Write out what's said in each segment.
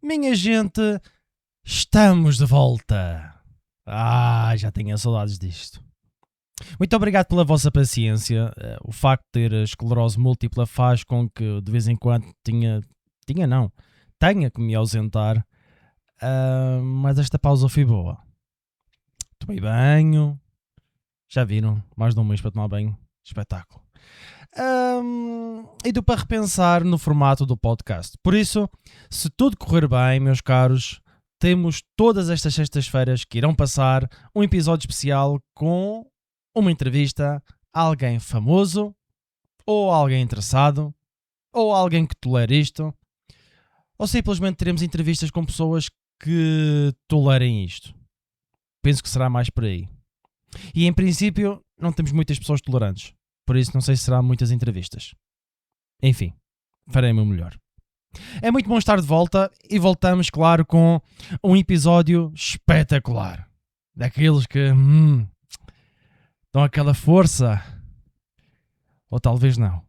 Minha gente, estamos de volta. Já tenho saudades disto. Muito obrigado pela vossa paciência. O facto de ter a esclerose múltipla faz com que de vez em quando tenha que me ausentar. Mas esta pausa foi boa. Tomei banho. Já viram? Mais de um mês para tomar banho. Espetáculo. E deu para repensar no formato do podcast. Por isso, se tudo correr bem, meus caros, temos todas estas sextas-feiras que irão passar um episódio especial com uma entrevista a alguém famoso, ou alguém interessado, ou alguém que tolera isto, ou simplesmente teremos entrevistas com pessoas que tolerem isto. Penso que será mais por aí. E em princípio não temos muitas pessoas tolerantes, por isso não sei se será muitas entrevistas. Enfim, farei o meu melhor. É muito bom estar de volta e voltamos, claro, com um episódio espetacular. Daqueles que dão aquela força. Ou talvez não.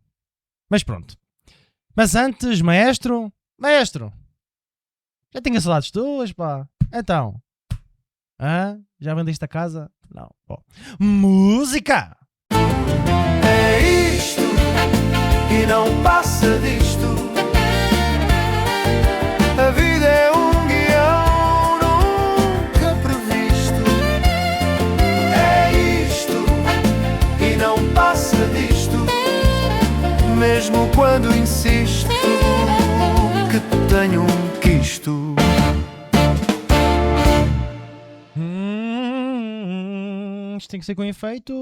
Mas pronto. Mas antes, maestro, já tinha saudades tuas, pá. Então, já vendeste a casa? Não. Bom. Música! É isto e não passa disto. A vida é um guião nunca previsto. É isto e não passa disto. Mesmo quando insisto que tenho um quisto. Isto tem que ser com efeito.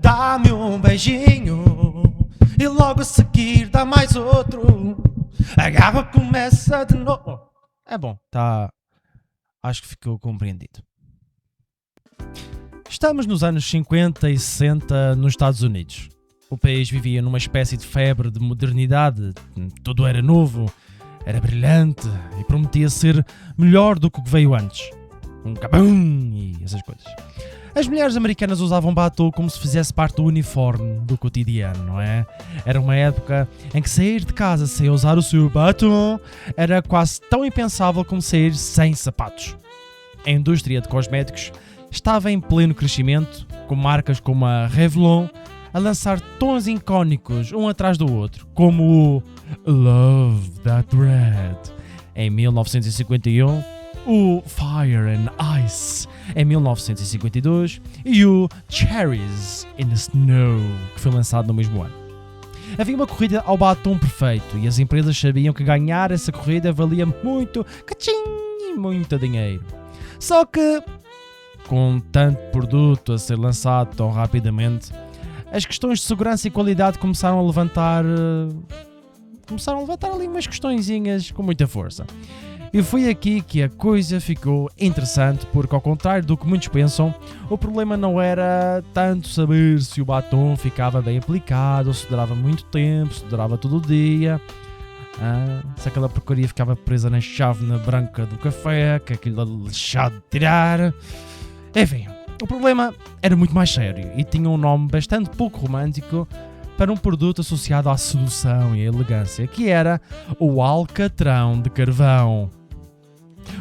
Dá-me um beijinho e logo a seguir dá mais outro. A garra começa de novo. É bom, tá. Acho que ficou compreendido. Estamos nos anos 50 e 60 nos Estados Unidos. O país vivia numa espécie de febre de modernidade. Tudo era novo, era brilhante e prometia ser melhor do que o que veio antes. Um cabum e essas coisas. As mulheres americanas usavam batom como se fizesse parte do uniforme do cotidiano, não é? Era uma época em que sair de casa sem usar o seu batom era quase tão impensável como sair sem sapatos. A indústria de cosméticos estava em pleno crescimento, com marcas como a Revlon a lançar tons icónicos um atrás do outro, como o Love That Red em 1951, o Fire and Ice em 1952 e o Cherries in the Snow, que foi lançado no mesmo ano. Havia uma corrida ao batom perfeito e as empresas sabiam que ganhar essa corrida valia muito, muito dinheiro. Só que, com tanto produto a ser lançado tão rapidamente, as questões de segurança e qualidade começaram a levantar ali umas questõezinhas com muita força. E foi aqui que a coisa ficou interessante, porque ao contrário do que muitos pensam, o problema não era tanto saber se o batom ficava bem aplicado, se durava muito tempo, se durava todo o dia, se aquela porcaria ficava presa na chávena branca do café, que aquilo era lixado de tirar. Enfim, o problema era muito mais sério e tinha um nome bastante pouco romântico para um produto associado à sedução e à elegância, que era o alcatrão de carvão.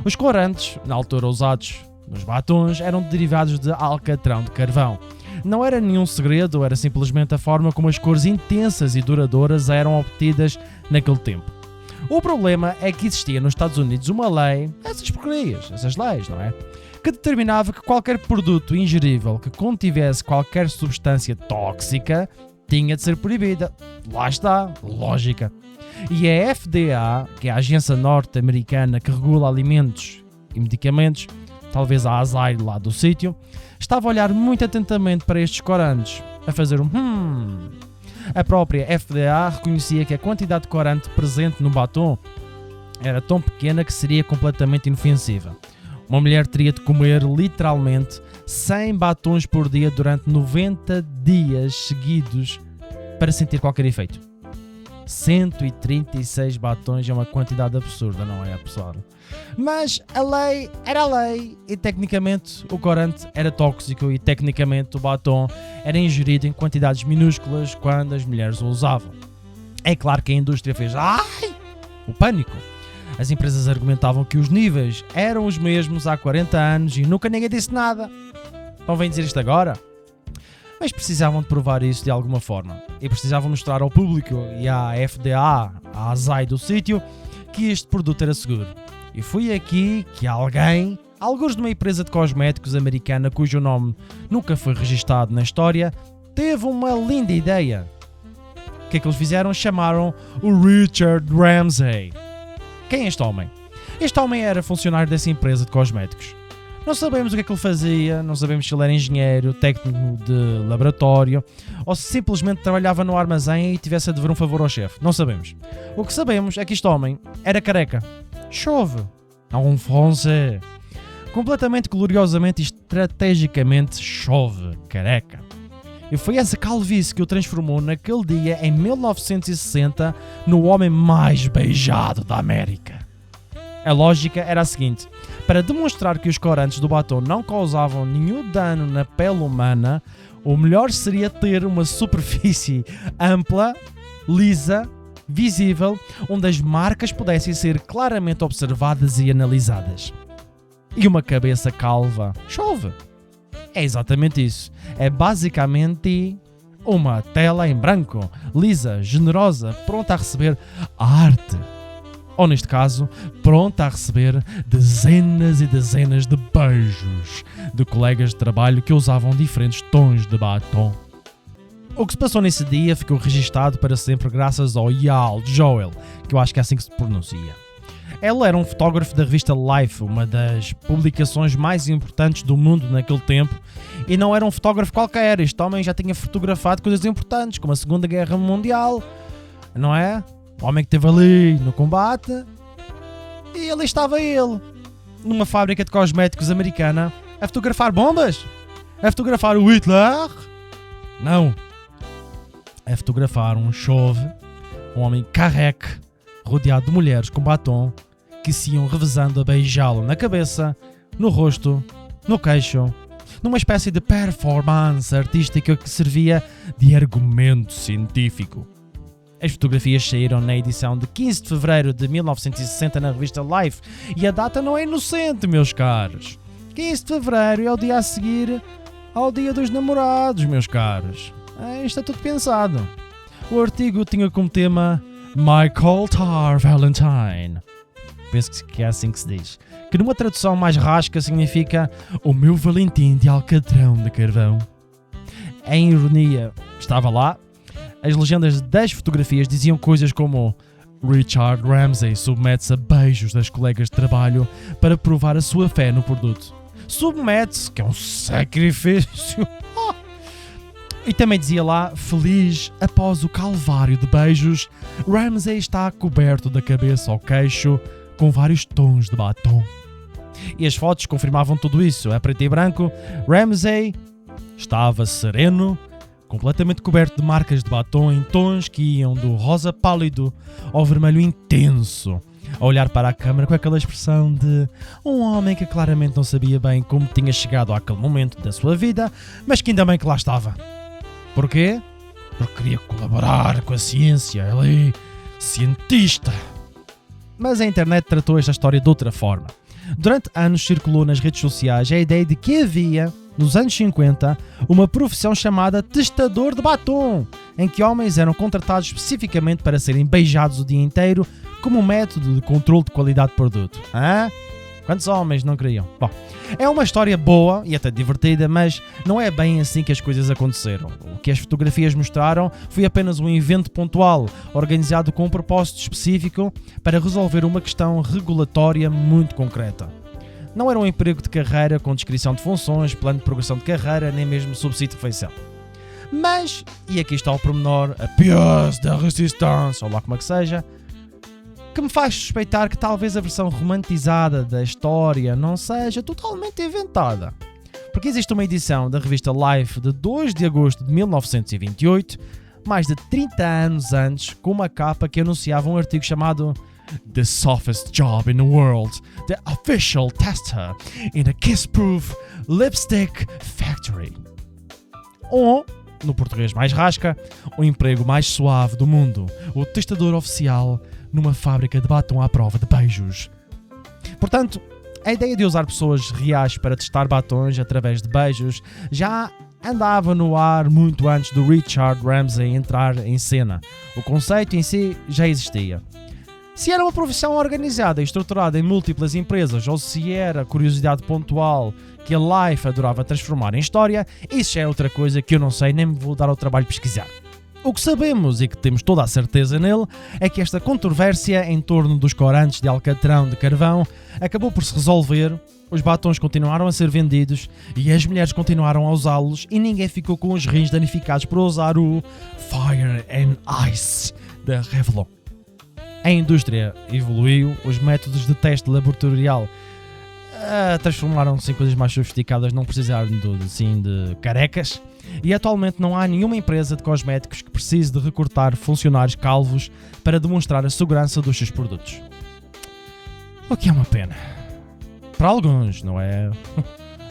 Os corantes, na altura usados nos batons, eram derivados de alcatrão de carvão. Não era nenhum segredo, era simplesmente a forma como as cores intensas e duradouras eram obtidas naquele tempo. O problema é que existia nos Estados Unidos uma lei, essas leis, não é? Que determinava que qualquer produto ingerível que contivesse qualquer substância tóxica tinha de ser proibida. Lá está, lógica. E a FDA, que é a agência norte-americana que regula alimentos e medicamentos, talvez a azar lá do sítio, estava a olhar muito atentamente para estes corantes, a fazer A própria FDA reconhecia que a quantidade de corante presente no batom era tão pequena que seria completamente inofensiva. Uma mulher teria de comer literalmente 100 batons por dia durante 90 dias seguidos para sentir qualquer efeito. 136 batons é uma quantidade absurda, não é, pessoal? Mas a lei era a lei e tecnicamente o corante era tóxico e tecnicamente o batom era ingerido em quantidades minúsculas quando as mulheres o usavam. É claro que a indústria fez o pânico. As empresas argumentavam que os níveis eram os mesmos há 40 anos e nunca ninguém disse nada. Não vêm dizer isto agora? Mas precisavam de provar isso de alguma forma. E precisavam mostrar ao público e à FDA, à ASAI do sítio, que este produto era seguro. E foi aqui que alguém, alguns de uma empresa de cosméticos americana cujo nome nunca foi registado na história, teve uma linda ideia. O que é que eles fizeram? Chamaram o Richard Ramsay. Quem é este homem? Este homem era funcionário dessa empresa de cosméticos. Não sabemos o que é que ele fazia, não sabemos se ele era engenheiro, técnico de laboratório ou se simplesmente trabalhava no armazém e tivesse a dever um favor ao chefe. Não sabemos. O que sabemos é que este homem era careca. Chauve. Um français. Completamente, gloriosamente e estrategicamente chauve. Careca. E foi essa calvície que o transformou naquele dia, em 1960, no homem mais beijado da América. A lógica era a seguinte: para demonstrar que os corantes do batom não causavam nenhum dano na pele humana, o melhor seria ter uma superfície ampla, lisa, visível, onde as marcas pudessem ser claramente observadas e analisadas. E uma cabeça calva chove. É exatamente isso. É basicamente uma tela em branco, lisa, generosa, pronta a receber arte. Ou neste caso, pronta a receber dezenas e dezenas de beijos de colegas de trabalho que usavam diferentes tons de batom. O que se passou nesse dia ficou registado para sempre graças ao Yael Joel, que eu acho que é assim que se pronuncia. Ele era um fotógrafo da revista Life, uma das publicações mais importantes do mundo naquele tempo, e não era um fotógrafo qualquer. Este homem já tinha fotografado coisas importantes, como a Segunda Guerra Mundial, não é? O homem que esteve ali no combate, e ali estava ele, numa fábrica de cosméticos americana, a fotografar bombas? A fotografar o Hitler? Não. A fotografar um chauve, um homem careca, rodeado de mulheres com batom, que se iam revezando a beijá-lo na cabeça, no rosto, no queixo, numa espécie de performance artística que servia de argumento científico. As fotografias saíram na edição de 15 de fevereiro de 1960 na revista Life, e a data não é inocente, meus caros. 15 de fevereiro é o dia a seguir ao Dia dos Namorados, meus caros. Isto é tudo pensado. O artigo tinha como tema My Cold-Tar Valentine. Penso que é assim que se diz. Que numa tradução mais rasca significa o meu Valentim de alcatrão de carvão. Em ironia, estava lá. As legendas das fotografias diziam coisas como Richard Ramsay submete-se a beijos das colegas de trabalho para provar a sua fé no produto. Submete-se, que é um sacrifício. E também dizia lá, feliz após o calvário de beijos, Ramsay está coberto da cabeça ao queixo com vários tons de batom. E as fotos confirmavam tudo isso. A preto e branco, Ramsay estava sereno, completamente coberto de marcas de batom em tons que iam do rosa pálido ao vermelho intenso, a olhar para a câmara com aquela expressão de um homem que claramente não sabia bem como tinha chegado àquele momento da sua vida, mas que ainda bem que lá estava. Porquê? Porque queria colaborar com a ciência, ele é cientista. Mas a internet tratou esta história de outra forma. Durante anos circulou nas redes sociais a ideia de que havia, nos anos 50, uma profissão chamada testador de batom, em que homens eram contratados especificamente para serem beijados o dia inteiro como um método de controle de qualidade de produto. Quantos homens não queriam? Bom, é uma história boa e até divertida, mas não é bem assim que as coisas aconteceram. O que as fotografias mostraram foi apenas um evento pontual, organizado com um propósito específico para resolver uma questão regulatória muito concreta. Não era um emprego de carreira com descrição de funções, plano de progressão de carreira, nem mesmo subsídio de refeição. Mas, e aqui está o pormenor, a pièce da résistance, ou lá como é que seja, que me faz suspeitar que talvez a versão romantizada da história não seja totalmente inventada. Porque existe uma edição da revista Life de 2 de agosto de 1928, mais de 30 anos antes, com uma capa que anunciava um artigo chamado The Softest Job in the World, The Official Tester in a Kiss-Proof Lipstick Factory. Ou, no português mais rasca, o emprego mais suave do mundo, o testador oficial numa fábrica de batom à prova de beijos. Portanto, a ideia de usar pessoas reais para testar batons através de beijos já andava no ar muito antes do Richard Ramsay entrar em cena. O conceito em si já existia. Se era uma profissão organizada e estruturada em múltiplas empresas ou se era curiosidade pontual que a Life adorava transformar em história, isso já é outra coisa que eu não sei nem me vou dar ao trabalho de pesquisar. O que sabemos e que temos toda a certeza nele é que esta controvérsia em torno dos corantes de alcatrão de carvão acabou por se resolver, os batons continuaram a ser vendidos e as mulheres continuaram a usá-los e ninguém ficou com os rins danificados por usar o Fire and Ice da Revlon. A indústria evoluiu, os métodos de teste laboratorial transformaram-se em coisas mais sofisticadas, não precisaram de carecas, e atualmente não há nenhuma empresa de cosméticos que precise de recrutar funcionários calvos para demonstrar a segurança dos seus produtos. O que é uma pena. Para alguns, não é?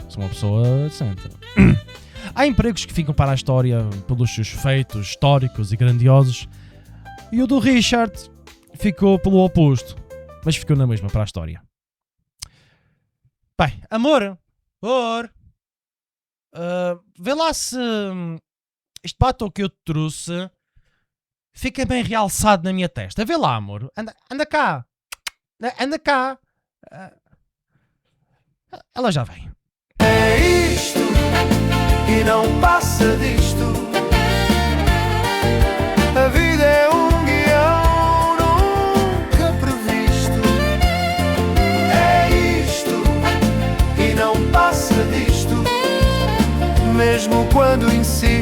Sou uma pessoa decente. Há empregos que ficam para a história pelos seus feitos históricos e grandiosos, e o do Richard ficou pelo oposto, mas ficou na mesma para a história. Bem, amor, vê lá se este batom que eu te trouxe fica bem realçado na minha testa. Vê lá, amor, anda cá, ela já vem. É isto e não passa disto. A vida é um guião nunca previsto. É isto e não passa disto. Mesmo quando insisto